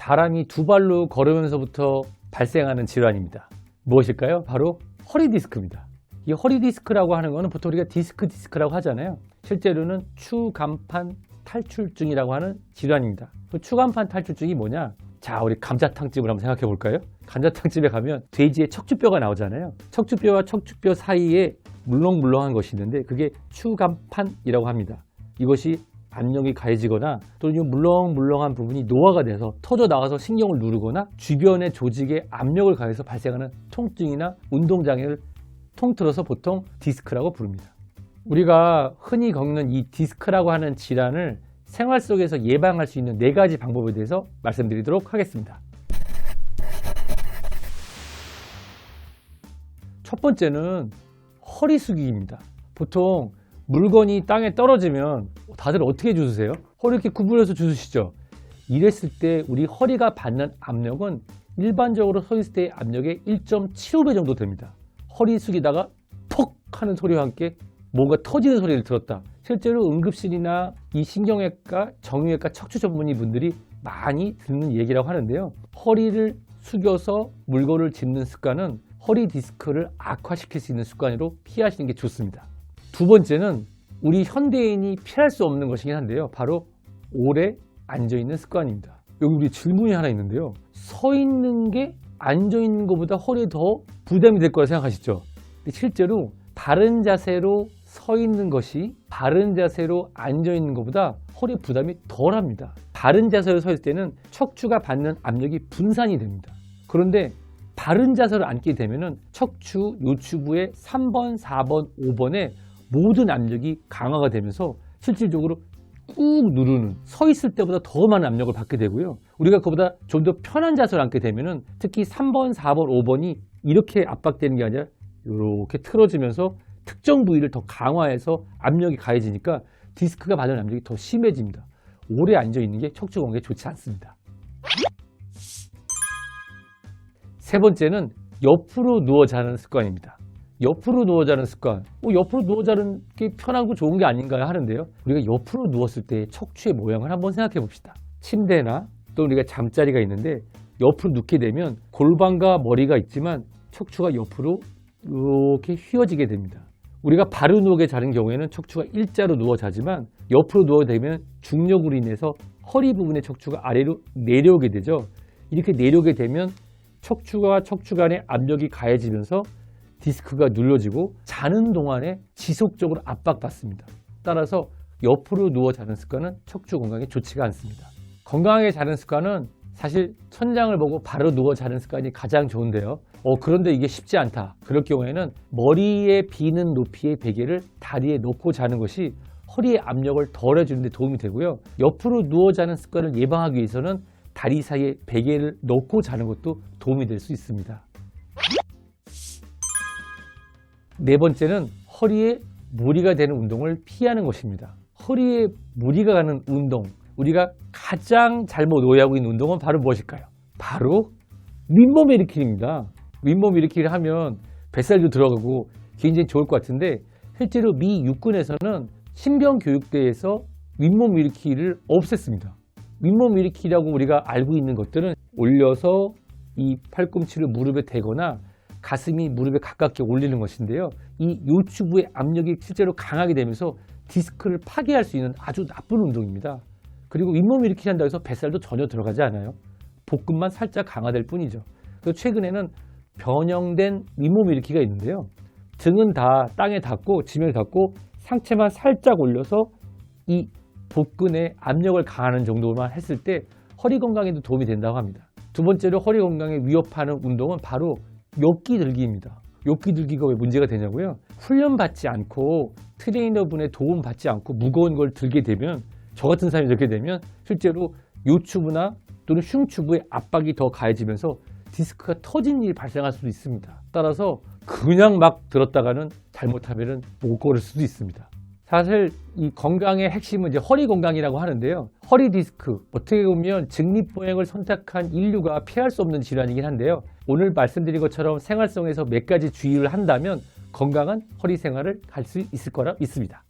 사람이 두 발로 걸으면서부터 발생하는 질환입니다. 무엇일까요? 바로 허리 디스크입니다. 이 허리 디스크라고 하는 것은 보통 우리가 디스크라고 하잖아요. 실제로는 추간판 탈출증이라고 하는 질환입니다. 그 추간판 탈출증이 뭐냐? 자, 우리 감자탕집을 한번 생각해 볼까요? 감자탕집에 가면 돼지의 척추뼈가 나오잖아요. 척추뼈와 척추뼈 사이에 물렁물렁한 것이 있는데 그게 추간판이라고 합니다. 이것이 압력이 가해지거나 또는 이 물렁물렁한 부분이 노화가 돼서 터져 나가서 신경을 누르거나 주변의 조직에 압력을 가해서 발생하는 통증이나 운동장애를 통틀어서 보통 디스크라고 부릅니다. 우리가 흔히 겪는 이 디스크라고 하는 질환을 생활 속에서 예방할 수 있는 4가지 방법에 대해서 말씀드리도록 하겠습니다. 첫 번째는 허리 숙이기입니다. 보통 물건이 땅에 떨어지면 다들 어떻게 주무세요? 허리 이렇게 구부려서 주무시죠? 이랬을 때 우리 허리가 받는 압력은 일반적으로 서 있을 때의 압력의 1.75배 정도 됩니다. 허리 숙이다가 퍽 하는 소리와 함께 뭔가 터지는 소리를 들었다. 실제로 응급실이나 이 신경외과, 정형외과 척추 전문의 분들이 많이 듣는 얘기라고 하는데요. 허리를 숙여서 물건을 짚는 습관은 허리 디스크를 악화시킬 수 있는 습관으로 피하시는 게 좋습니다. 두 번째는 우리 현대인이 피할 수 없는 것이긴 한데요. 바로 오래 앉아있는 습관입니다. 여기 우리 질문이 하나 있는데요. 서 있는 게 앉아있는 것보다 허리에 더 부담이 될 거라 생각하시죠? 근데 실제로 바른 자세로 서 있는 것이 바른 자세로 앉아 있는 것보다 허리 부담이 덜합니다. 바른 자세로 서 있을 때는 척추가 받는 압력이 분산이 됩니다. 그런데 바른 자세로 앉게 되면 척추 요추부의 3번, 4번, 5번에 모든 압력이 강화가 되면서 실질적으로 꾹 누르는, 서 있을 때보다 더 많은 압력을 받게 되고요. 우리가 그보다 좀 더 편한 자세로 앉게 되면 특히 3번, 4번, 5번이 이렇게 압박되는 게 아니라 이렇게 틀어지면서 특정 부위를 더 강화해서 압력이 가해지니까 디스크가 받는 압력이 더 심해집니다. 오래 앉아있는 게 척추 건강에 좋지 않습니다. 세 번째는 옆으로 누워 자는 습관입니다. 옆으로 누워 자는 습관. 옆으로 누워 자는 게 편하고 좋은 게 아닌가 하는데요. 우리가 옆으로 누웠을 때 척추의 모양을 한번 생각해 봅시다. 침대나 또 우리가 잠자리가 있는데 옆으로 눕게 되면 골반과 머리가 있지만 척추가 옆으로 이렇게 휘어지게 됩니다. 우리가 바로 누워 자는 경우에는 척추가 일자로 누워 자지만 옆으로 누워 되면 중력으로 인해서 허리 부분의 척추가 아래로 내려오게 되죠. 이렇게 내려오게 되면 척추와 척추 간의 압력이 가해지면서 디스크가 눌러지고 자는 동안에 지속적으로 압박받습니다. 따라서 옆으로 누워 자는 습관은 척추 건강에 좋지가 않습니다. 건강하게 자는 습관은 사실 천장을 보고 바로 누워 자는 습관이 가장 좋은데요. 그런데 이게 쉽지 않다. 그럴 경우에는 머리에 비는 높이의 베개를 다리에 놓고 자는 것이 허리의 압력을 덜어주는 데 도움이 되고요. 옆으로 누워 자는 습관을 예방하기 위해서는 다리 사이에 베개를 놓고 자는 것도 도움이 될 수 있습니다. 네 번째는 허리에 무리가 되는 운동을 피하는 것입니다. 허리에 무리가 가는 운동, 우리가 가장 잘못 오해하고 있는 운동은 바로 무엇일까요? 바로 윗몸 일으키기입니다. 윗몸 일으키기를 하면 뱃살도 들어가고 굉장히 좋을 것 같은데 실제로 미 육군에서는 신병교육대에서 윗몸 일으키기를 없앴습니다. 윗몸 일으키기라고 우리가 알고 있는 것들은 올려서 이 팔꿈치를 무릎에 대거나 가슴이 무릎에 가깝게 올리는 것인데요. 이 요추부의 압력이 실제로 강하게 되면서 디스크를 파괴할 수 있는 아주 나쁜 운동입니다. 그리고 윗몸 일으키기 한다고 해서 뱃살도 전혀 들어가지 않아요. 복근만 살짝 강화될 뿐이죠. 그래서 최근에는 변형된 윗몸 일으키기가 있는데요. 등은 다 땅에 닿고 지면에 닿고 상체만 살짝 올려서 이 복근에 압력을 가하는 정도만 했을 때 허리 건강에도 도움이 된다고 합니다. 두 번째로 허리 건강에 위협하는 운동은 바로 욕기 들기입니다. 욕기 들기가 왜 문제가 되냐고요? 훈련받지 않고 트레이너분의 도움 받지 않고 무거운 걸 들게 되면 저 같은 사람이 들게 되면 실제로 요추부나 또는 흉추부의 압박이 더 가해지면서 디스크가 터진 일이 발생할 수도 있습니다. 따라서 그냥 막 들었다가는 잘못하면 못 걸을 수도 있습니다. 사실 이 건강의 핵심은 이제 허리 건강이라고 하는데요. 허리 디스크, 어떻게 보면 직립보행을 선택한 인류가 피할 수 없는 질환이긴 한데요. 오늘 말씀드린 것처럼 생활성에서 몇 가지 주의를 한다면 건강한 허리 생활을 할 수 있을 거라 믿습니다.